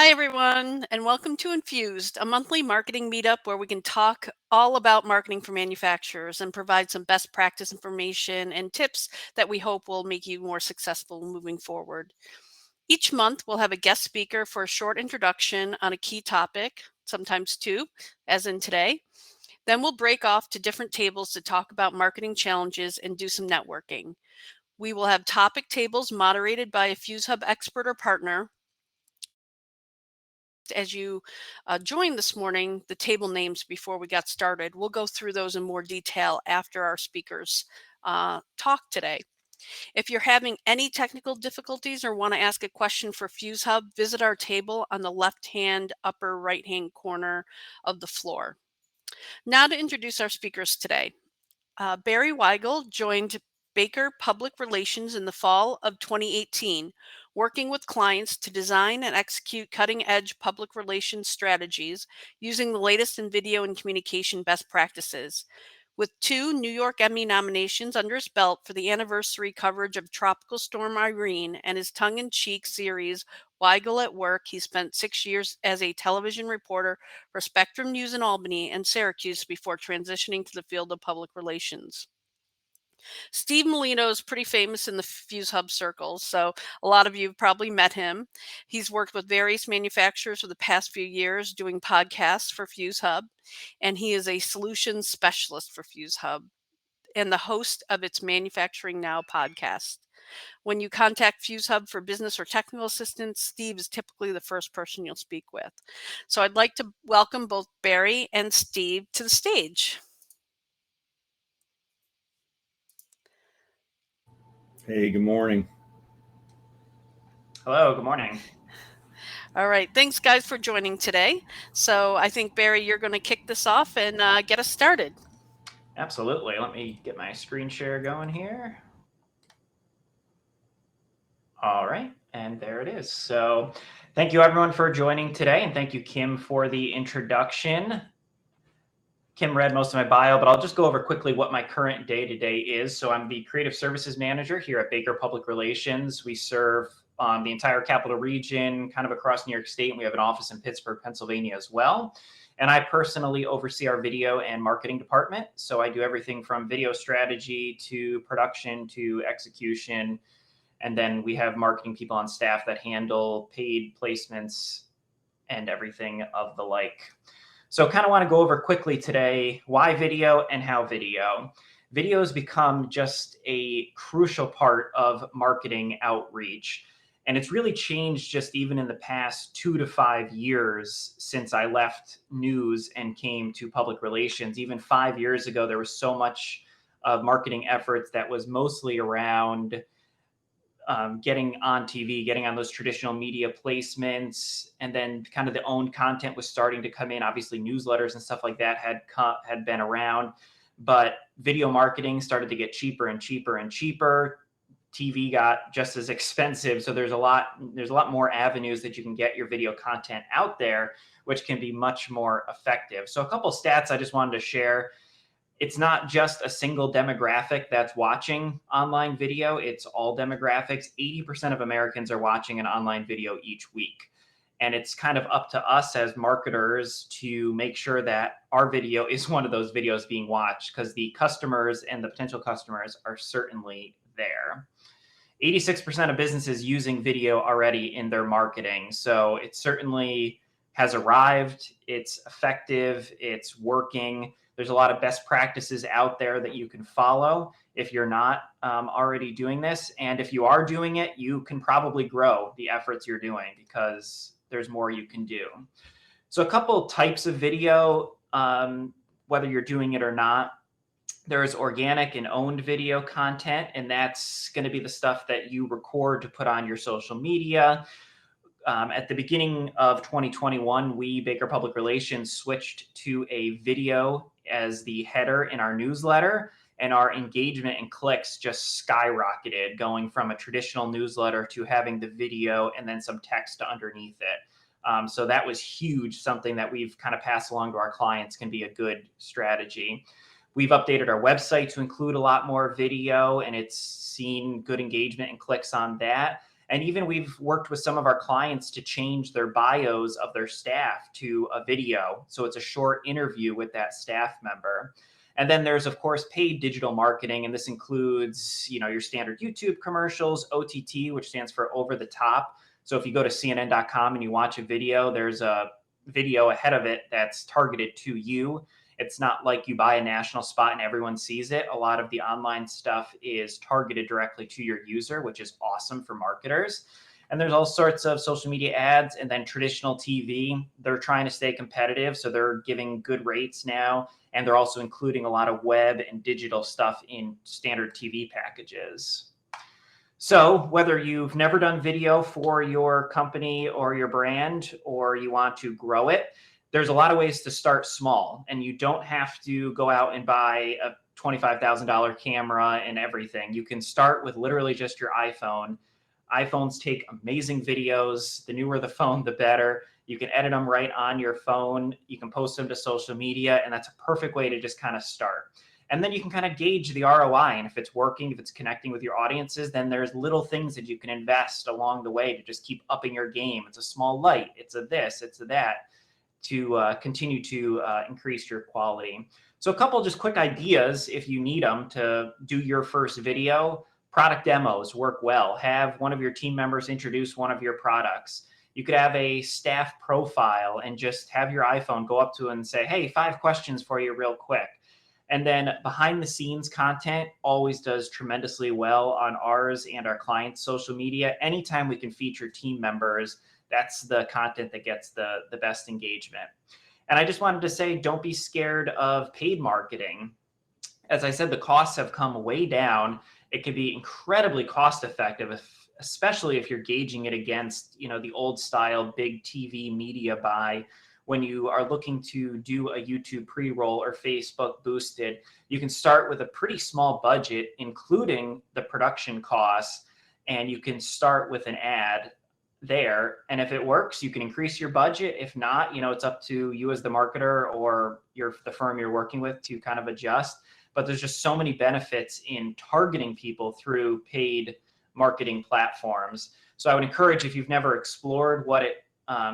Hi, everyone, and welcome to InFUZEd, a monthly marketing meetup where we can talk all about marketing for manufacturers and provide some best practice information and tips that we hope will make you more successful moving forward. Each month, we'll have a guest speaker for a short introduction on a key topic, sometimes two, as in today. Then we'll break off to different tables to talk about marketing challenges and do some networking. We will have topic tables moderated by a FuzeHub expert or partner. As you joined this morning, the table names before we got started. We'll go through those in more detail after our speakers talk today. If you're having any technical difficulties or want to ask a question for FuzeHub, visit our table on the left-hand upper right-hand corner of the floor. Now to introduce our speakers today. Barry Wygel joined Baker Public Relations in the fall of 2018, working with clients to design and execute cutting-edge public relations strategies using the latest in video and communication best practices. With 2 New York Emmy nominations under his belt for the anniversary coverage of Tropical Storm Irene and his tongue-in-cheek series Wygel at Work, he spent 6 years as a television reporter for Spectrum News in Albany and Syracuse before transitioning to the field of public relations. Steve Molino is pretty famous in the FuzeHub circles, so a lot of you have probably met him. He's worked with various manufacturers for the past few years doing podcasts for FuzeHub, and he is a solutions specialist for FuzeHub and the host of its Manufacturing Now podcast. When you contact FuzeHub for business or technical assistance, Steve is typically the first person you'll speak with. So I'd like to welcome both Barry and Steve to the stage. Hey, good morning. Hello, good morning. All right. Thanks, guys, for joining today. So I think, Barry, you're going to kick this off and get us started. Absolutely. Let me get my screen share going here. All right, and there it is. So thank you, everyone, for joining today, and thank you, Kim, for the introduction. Kim read most of my bio, but I'll just go over quickly what my current day-to-day is. So I'm the Creative Services Manager here at Baker Public Relations. We serve the entire capital region, kind of across New York State, and we have an office in Pittsburgh, Pennsylvania as well. And I personally oversee our video and marketing department. So I do everything from video strategy to production to execution. And then we have marketing people on staff that handle paid placements and everything of the like. So kind of want to go over quickly today why video and how video. Video has become just a crucial part of marketing outreach. And it's really changed just even in the past 2 to 5 years since I left news and came to public relations. Even 5 years ago, there was so much of marketing efforts that was mostly around getting on TV, getting on those traditional media placements, and then kind of the owned content was starting to come in. Obviously, newsletters and stuff like that had been around, but video marketing started to get cheaper and cheaper and cheaper. TV got just as expensive, so there's a lot more avenues that you can get your video content out there, which can be much more effective. So a couple stats I just wanted to share. It's not just a single demographic that's watching online video. It's all demographics. 80% of Americans are watching an online video each week. And it's kind of up to us as marketers to make sure that our video is one of those videos being watched, because the customers and the potential customers are certainly there. 86% of businesses using video already in their marketing. So it certainly has arrived. It's effective. It's working. There's a lot of best practices out there that you can follow if you're not already doing this. And if you are doing it, you can probably grow the efforts you're doing because there's more you can do. So a couple types of video, whether you're doing it or not. There's organic and owned video content, and that's going to be the stuff that you record to put on your social media. At the beginning of 2021, we, Baker Public Relations, switched to a video as the header in our newsletter, and our engagement and clicks just skyrocketed, going from a traditional newsletter to having the video and then some text underneath it. So that was huge, something that we've kind of passed along to our clients can be a good strategy. We've updated our website to include a lot more video, and it's seen good engagement and clicks on that. And even we've worked with some of our clients to change their bios of their staff to a video. So it's a short interview with that staff member. And then there's, of course, paid digital marketing. And this includes, your standard YouTube commercials, OTT, which stands for over the top. So if you go to CNN.com and you watch a video, there's a video ahead of it that's targeted to you. It's not like you buy a national spot and everyone sees it. A lot of the online stuff is targeted directly to your user, which is awesome for marketers. And there's all sorts of social media ads, and then traditional TV. They're trying to stay competitive, so they're giving good rates now. And they're also including a lot of web and digital stuff in standard TV packages. So whether you've never done video for your company or your brand, or you want to grow it, there's a lot of ways to start small, and you don't have to go out and buy a $25,000 camera and everything. You can start with literally just your iPhone. iPhones take amazing videos. The newer the phone, the better. You can edit them right on your phone. You can post them to social media, and that's a perfect way to just kind of start. And then you can kind of gauge the ROI, and if it's working, if it's connecting with your audiences, then there's little things that you can invest along the way to just keep upping your game. It's a small light, it's a this, it's a that, to continue to increase your quality. So a couple just quick ideas if you need them to do your first video. Product demos work well. Have one of your team members introduce one of your products. You could have a staff profile and just have your iPhone go up to it and say, hey, 5 questions for you real quick. And then behind the scenes content always does tremendously well on ours and our clients' social media. Anytime we can feature team members, that's the content that gets the best engagement. And I just wanted to say, don't be scared of paid marketing. As I said, the costs have come way down. It can be incredibly cost effective, especially if you're gauging it against, the old style big TV media buy. When you are looking to do a YouTube pre-roll or Facebook boosted, you can start with a pretty small budget, including the production costs, and you can start with an ad there. And if it works, you can increase your budget. If not, it's up to you as the marketer or the firm you're working with to kind of adjust. But there's just so many benefits in targeting people through paid marketing platforms. So I would encourage, if you've never explored what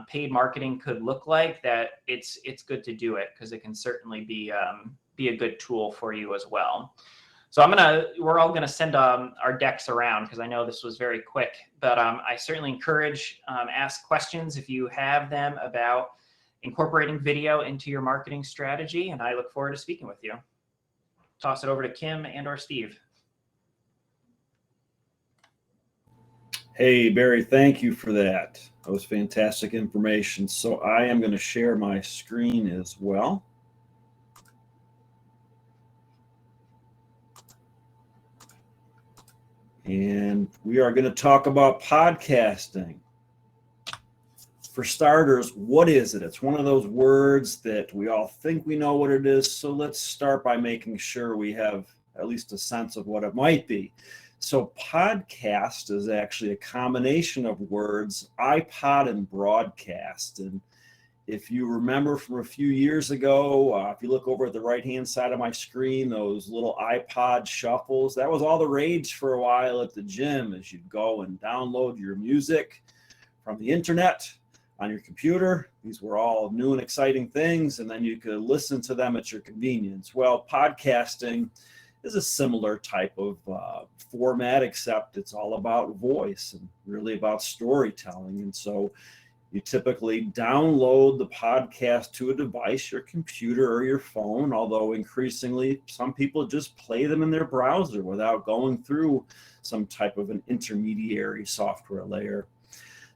paid marketing could look like, that it's good to do it, because it can certainly be a good tool for you as well. So we're all gonna send our decks around, because I know this was very quick, but I certainly encourage ask questions if you have them about incorporating video into your marketing strategy, and I look forward to speaking with you. Toss it over to Kim and/or Steve. Hey, Barry, thank you for that. That was fantastic information. So I am going to share my screen as well. And we are going to talk about podcasting. For starters, what is it? It's one of those words that we all think we know what it is. So let's start by making sure we have at least a sense of what it might be. So podcast is actually a combination of words, iPod and broadcast. And if you remember from a few years ago, if you look over at the right-hand side of my screen, those little iPod shuffles, that was all the rage for a while at the gym, as you'd go and download your music from the internet on your computer. These were all new and exciting things, and then you could listen to them at your convenience. Well, podcasting is a similar type of format, except it's all about voice and really about storytelling. And so you typically download the podcast to a device, your computer or your phone, although increasingly some people just play them in their browser without going through some type of an intermediary software layer.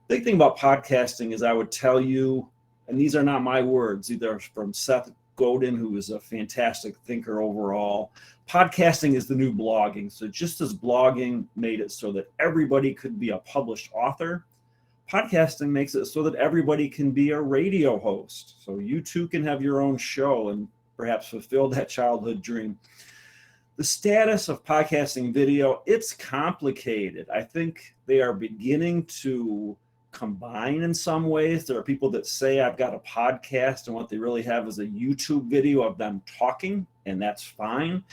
The big thing about podcasting is, I would tell you, and these are not my words, these are from Seth Godin, who is a fantastic thinker overall. Podcasting is the new blogging. So just as blogging made it so that everybody could be a published author, podcasting makes it so that everybody can be a radio host. So you too can have your own show and perhaps fulfill that childhood dream. The status of podcasting video, it's complicated. I think they are beginning to combine in some ways. There are people that say I've got a podcast, and what they really have is a YouTube video of them talking, and that's fine.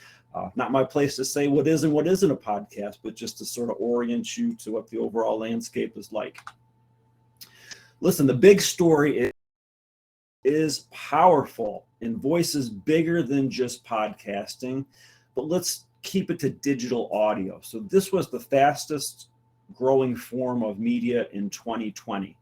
Not my place to say what is and what isn't a podcast, but just to sort of orient you to what the overall landscape is like. Listen, the big story is powerful, and voice is bigger than just podcasting, but let's keep it to digital audio. So this was the fastest growing form of media in 2020.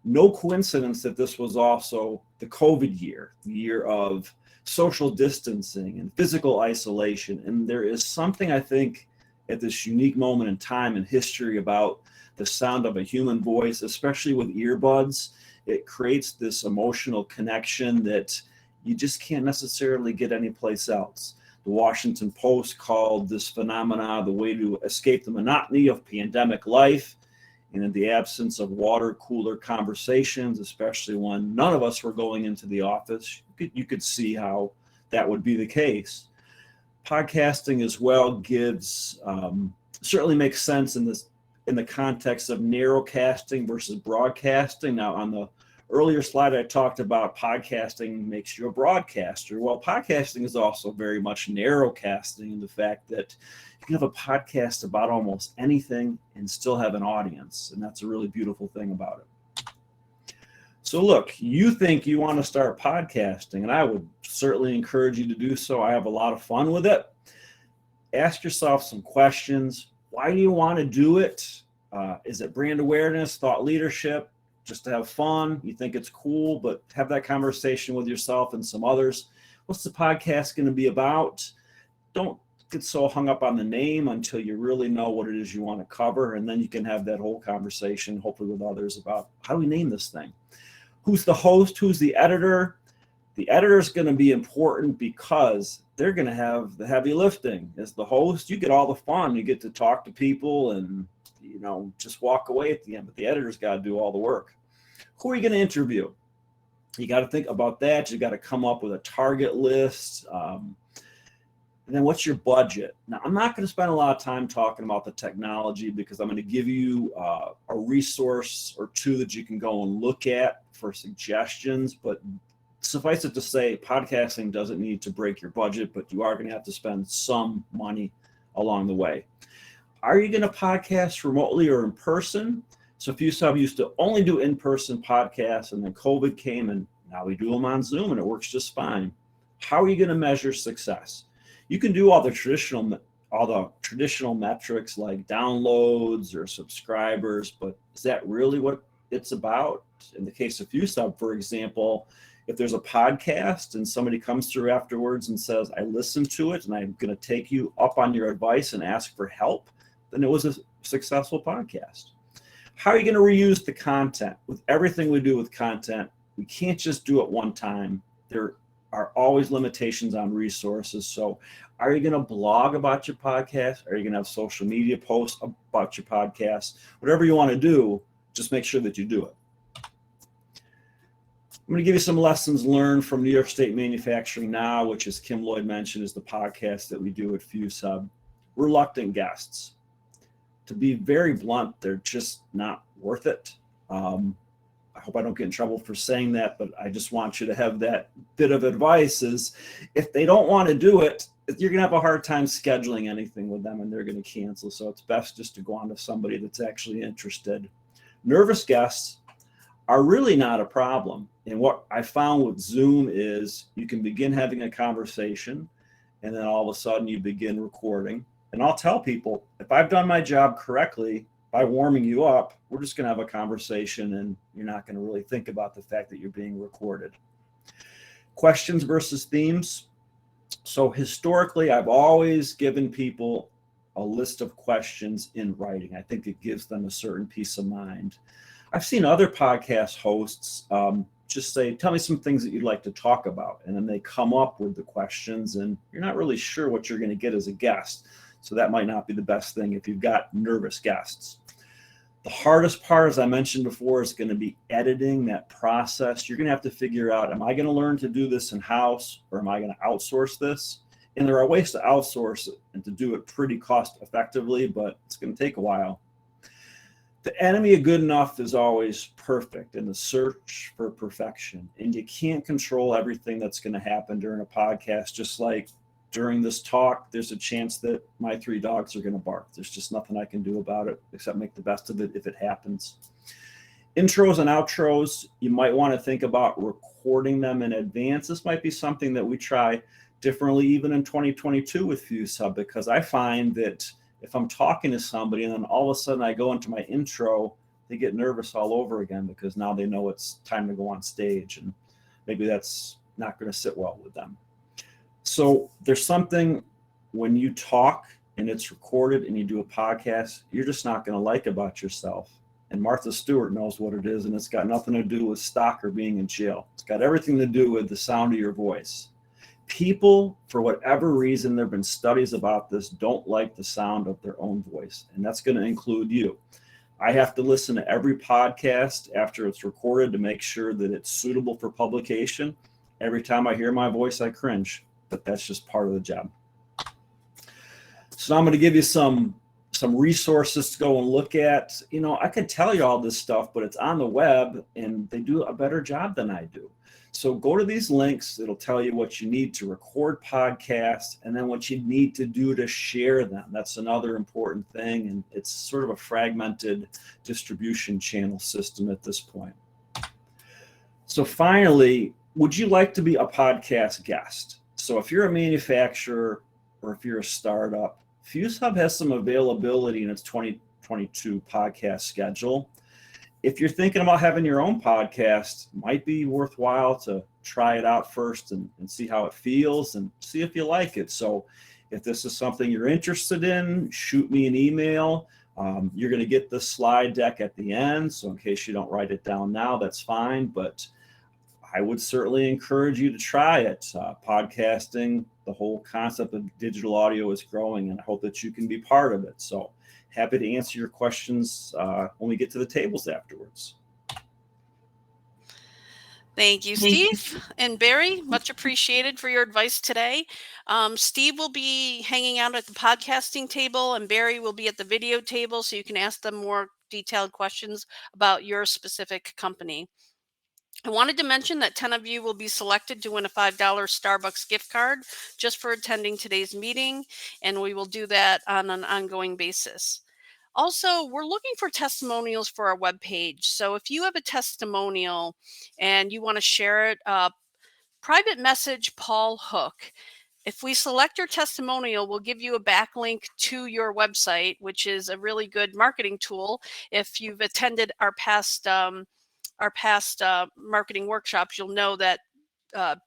No coincidence that this was also the COVID year, the year of social distancing and physical isolation. And there is something, I think, at this unique moment in time in history about the sound of a human voice, especially with earbuds. It creates this emotional connection that you just can't necessarily get anyplace else. The Washington Post called this phenomena the way to escape the monotony of pandemic life. And in the absence of water cooler conversations, especially when none of us were going into the office, you could see how that would be the case. Podcasting as well gives, certainly makes sense in the context of narrowcasting versus broadcasting. Now, on the earlier slide, I talked about podcasting makes you a broadcaster. Well, podcasting is also very much narrowcasting in the fact that you can have a podcast about almost anything and still have an audience. And that's a really beautiful thing about it. So look, you think you want to start podcasting, and I would certainly encourage you to do so. I have a lot of fun with it. Ask yourself some questions. Why do you want to do it? Is it brand awareness, thought leadership, just to have fun? You think it's cool, but have that conversation with yourself and some others. What's the podcast going to be about? Don't get so hung up on the name until you really know what it is you want to cover. And then you can have that whole conversation, hopefully with others, about how do we name this thing? Who's the host? Who's the editor? The editor is going to be important because they're going to have the heavy lifting. As the host, you get all the fun. You get to talk to people and, just walk away at the end. But the editor's got to do all the work. Who are you going to interview? You got to think about that. You got to come up with a target list. And then what's your budget? Now, I'm not going to spend a lot of time talking about the technology because I'm going to give you a resource or two that you can go and look at for suggestions. But suffice it to say, podcasting doesn't need to break your budget, but you are going to have to spend some money along the way. Are you going to podcast remotely or in person? So FuzeHub used to only do in-person podcasts, and then COVID came, and now we do them on Zoom, and it works just fine. How are you going to measure success? You can do all the traditional metrics like downloads or subscribers, but is that really what it's about? In the case of FuzeHub, for example, if there's a podcast and somebody comes through afterwards and says, I listened to it and I'm going to take you up on your advice and ask for help, then it was a successful podcast. How are you going to reuse the content? With everything we do with content, we can't just do it one time. There are always limitations on resources. So are you going to blog about your podcast? Are you going to have social media posts about your podcast? Whatever you want to do, just make sure that you do it. I'm going to give you some lessons learned from New York State Manufacturing Now, which, as Kim Lloyd mentioned, is the podcast that we do at FuzeHub. Reluctant guests. To be very blunt, they're just not worth it. I hope I don't get in trouble for saying that, but I just want you to have that bit of advice is if they don't want to do it, you're going to have a hard time scheduling anything with them and they're going to cancel. So it's best just to go on to somebody that's actually interested. Nervous guests are really not a problem. And what I found with Zoom is you can begin having a conversation and then all of a sudden you begin recording. And I'll tell people, if I've done my job correctly by warming you up, we're just going to have a conversation and you're not going to really think about the fact that you're being recorded. Questions versus themes. So historically, I've always given people a list of questions in writing. I think it gives them a certain peace of mind. I've seen other podcast hosts just say, tell me some things that you'd like to talk about. And then they come up with the questions and you're not really sure what you're going to get as a guest. So that might not be the best thing if you've got nervous guests. The hardest part, as I mentioned before, is going to be editing that process. You're going to have to figure out, am I going to learn to do this in-house or am I going to outsource this? And there are ways to outsource it and to do it pretty cost effectively, but it's going to take a while. The enemy of good enough is always perfect in the search for perfection. And you can't control everything that's going to happen during a podcast, just like during this talk, there's a chance that my 3 dogs are going to bark. There's just nothing I can do about it except make the best of it if it happens. Intros and outros, you might want to think about recording them in advance. This might be something that we try differently even in 2022 with FuzeHub, because I find that if I'm talking to somebody and then all of a sudden I go into my intro, they get nervous all over again because now they know it's time to go on stage, and maybe that's not going to sit well with them. So there's something when you talk and it's recorded and you do a podcast, you're just not going to like about yourself. And Martha Stewart knows what it is, and it's got nothing to do with stock or being in jail. It's got everything to do with the sound of your voice. People, for whatever reason, there have been studies about this, don't like the sound of their own voice, and that's going to include you. I have to listen to every podcast after it's recorded to make sure that it's suitable for publication. Every time I hear my voice, I cringe, but that's just part of the job. So I'm going to give you some resources to go and look at. You know, I could tell you all this stuff, but it's on the web and they do a better job than I do. So go to these links. It'll tell you what you need to record podcasts and then what you need to do to share them. That's another important thing. And it's sort of a fragmented distribution channel system at this point. So finally, would you like to be a podcast guest? So if you're a manufacturer or if you're a startup, FuzeHub has some availability in its 2022 podcast schedule. If you're thinking about having your own podcast, it might be worthwhile to try it out first and see how it feels and see if you like it. So if this is something you're interested in, shoot me an email. You're going to get the slide deck at the end. So in case you don't write it down now, that's fine. But I would certainly encourage you to try it. Podcasting, the whole concept of digital audio is growing, and I hope that you can be part of it. So happy to answer your questions when we get to the tables afterwards. Thank you, Steve and Barry. Much appreciated for your advice today. Steve will be hanging out at the podcasting table, and Barry will be at the video table, so you can ask them more detailed questions about your specific company. I wanted to mention that 10 of you will be selected to win a $5 Starbucks gift card just for attending today's meeting, and we will do that on an ongoing basis. Also, we're looking for testimonials for our webpage. So if you have a testimonial and you want to share it, private message Paul Hook. If we select your testimonial, we'll give you a backlink to your website, which is a really good marketing tool. If you've attended our past marketing workshops, you'll know that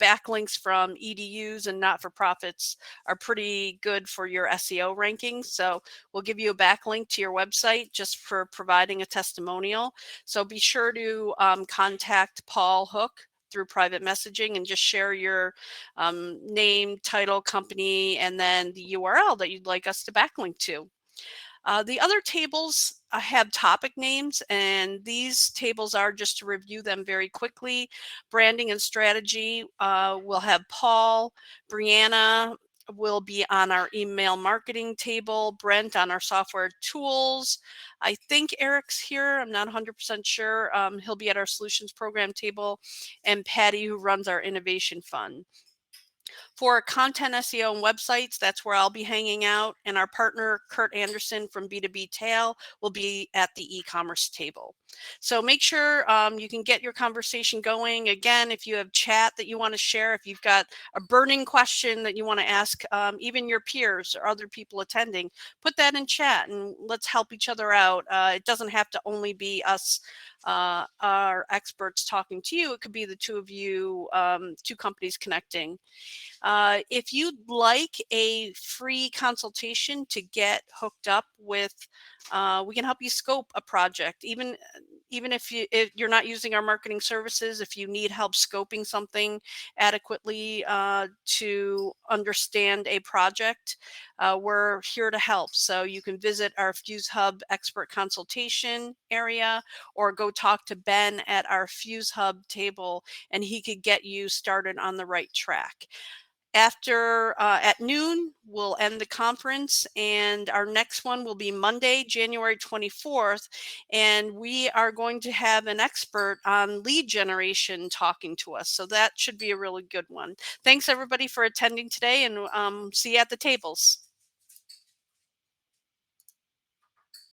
backlinks from EDUs and not-for-profits are pretty good for your SEO rankings. So we'll give you a backlink to your website just for providing a testimonial. So be sure to contact Paul Hook through private messaging and just share your name, title, company, and then the URL that you'd like us to backlink to. The other tables have topic names, and these tables are, just to review them very quickly, branding and strategy. We'll have Paul, Brianna will be on our email marketing table, Brent on our software tools. I think Eric's here. I'm not 100% sure. He'll be at our solutions program table, and Patty, who runs our innovation fund. For content SEO and websites, that's where I'll be hanging out. And our partner, Kurt Anderson from B2B Tail, will be at the e-commerce table. So make sure you can get your conversation going. Again, if you have chat that you want to share, if you've got a burning question that you want to ask even your peers or other people attending, put that in chat and let's help each other out. It doesn't have to only be us, our experts talking to you. It could be the two of you, two companies connecting. If you'd like a free consultation to get hooked up with, we can help you scope a project. Even if you're not using our marketing services, if you need help scoping something adequately to understand a project, we're here to help. So you can visit our FuzeHub expert consultation area or go talk to Ben at our FuzeHub table, and he could get you started on the right track. After at noon, we'll end the conference, and our next one will be Monday, January 24th, and we are going to have an expert on lead generation talking to us. So that should be a really good one. Thanks everybody for attending today, and see you at the tables.